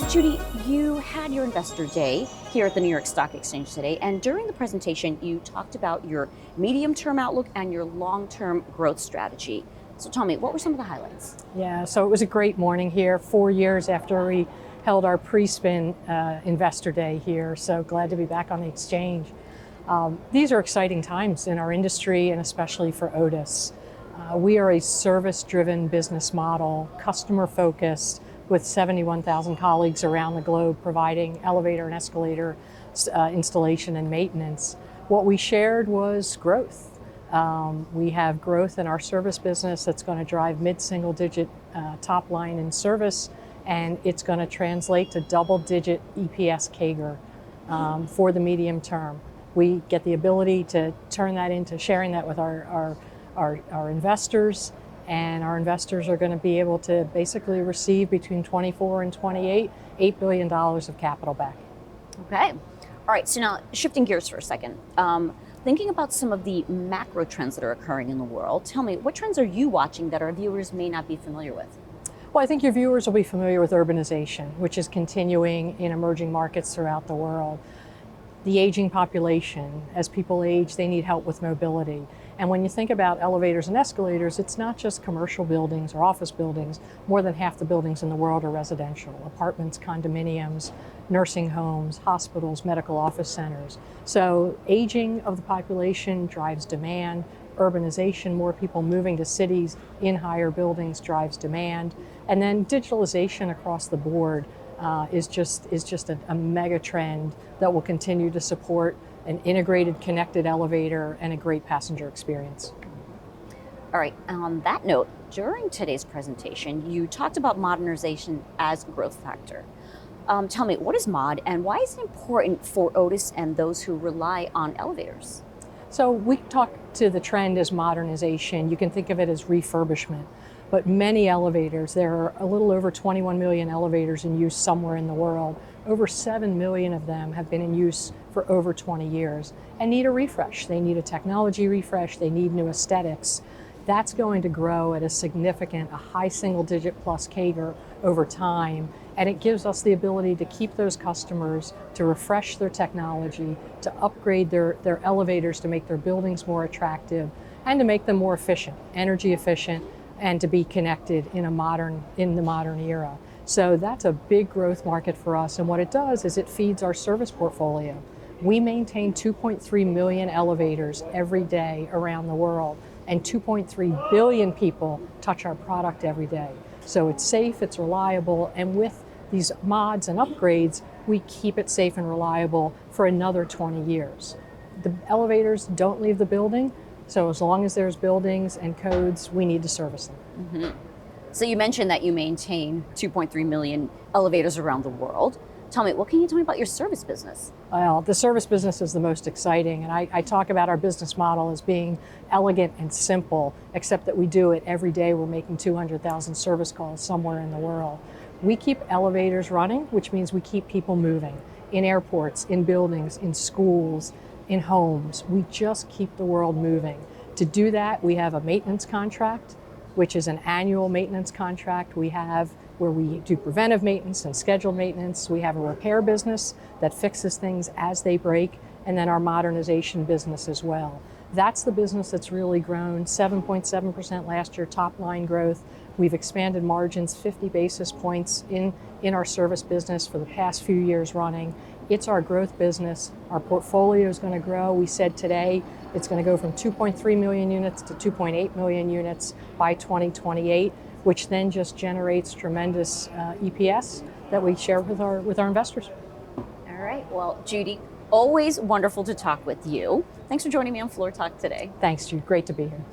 So Judy, you had your investor day here at the New York Stock Exchange today, and during the presentation, you talked about your medium-term outlook and your long-term growth strategy. So tell me, what were some of the highlights? Yeah, so it was a great morning here, 4 years after we held our pre-spin investor day here. So glad to be back on the exchange. These are exciting times in our industry and especially for Otis. We are a service-driven business model, customer-focused, with 71,000 colleagues around the globe providing elevator and escalator installation and maintenance. What we shared was growth. We have growth in our service business that's going to drive mid-single digit top line in service, and it's going to translate to double-digit EPS CAGR for the medium term. We get the ability to turn that into sharing that with our investors, and our investors are going to be able to basically receive between 24 and 28, $8 billion of capital back. Okay. All right, so now shifting gears for a second. Thinking about some of the macro trends that are occurring in the world, tell me, what trends are you watching that our viewers may not be familiar with? Well, I think your viewers will be familiar with urbanization, which is continuing in emerging markets throughout the world. The aging population, as people age, they need help with mobility. And when you think about elevators and escalators, it's not just commercial buildings or office buildings. More than half the buildings in the world are residential: apartments, condominiums, nursing homes, hospitals, medical office centers. So aging of the population drives demand. Urbanization, more people moving to cities in higher buildings, drives demand. And then digitalization across the board is just a mega trend that will continue to support an integrated, connected elevator and a great passenger experience. All right, and on that note, during today's presentation, you talked about modernization as a growth factor. Tell me, what is mod and why is it important for Otis and those who rely on elevators? So we talk to the trend as modernization. You can think of it as refurbishment. But many elevators, there are a little over 21 million elevators in use somewhere in the world. Over 7 million of them have been in use for over 20 years and need a refresh. They need a technology refresh. They need new aesthetics. That's going to grow at a high single digit plus CAGR over time. And it gives us the ability to keep those customers, to refresh their technology, to upgrade their elevators to make their buildings more attractive, and to make them more efficient, energy efficient, and to be connected in the modern era. So that's a big growth market for us. And what it does is it feeds our service portfolio. We maintain 2.3 million elevators every day around the world, and 2.3 billion people touch our product every day. So it's safe, it's reliable, and with these mods and upgrades, we keep it safe and reliable for another 20 years. The elevators don't leave the building, so as long as there's buildings and codes, we need to service them. Mm-hmm. So you mentioned that you maintain 2.3 million elevators around the world. Tell me, what can you tell me about your service business? Well, the service business is the most exciting, and I talk about our business model as being elegant and simple, except that we do it every day. We're making 200,000 service calls somewhere in the world. We keep elevators running, which means we keep people moving in airports, in buildings, in schools, in homes. We just keep the world moving. To do that, we have a maintenance contract, which is an annual maintenance contract we have where we do preventive maintenance and scheduled maintenance. We have a repair business that fixes things as they break, and then our modernization business as well. That's the business that's really grown, 7.7% last year top line growth. We've expanded margins 50 basis points in our service business for the past few years running. It's our growth business. Our portfolio is going to grow. We said today it's going to go from 2.3 million units to 2.8 million units by 2028, which then just generates tremendous EPS that we share with our investors. All right. Well, Judy, always wonderful to talk with you. Thanks for joining me on Floor Talk today. Thanks, Jude. Great to be here.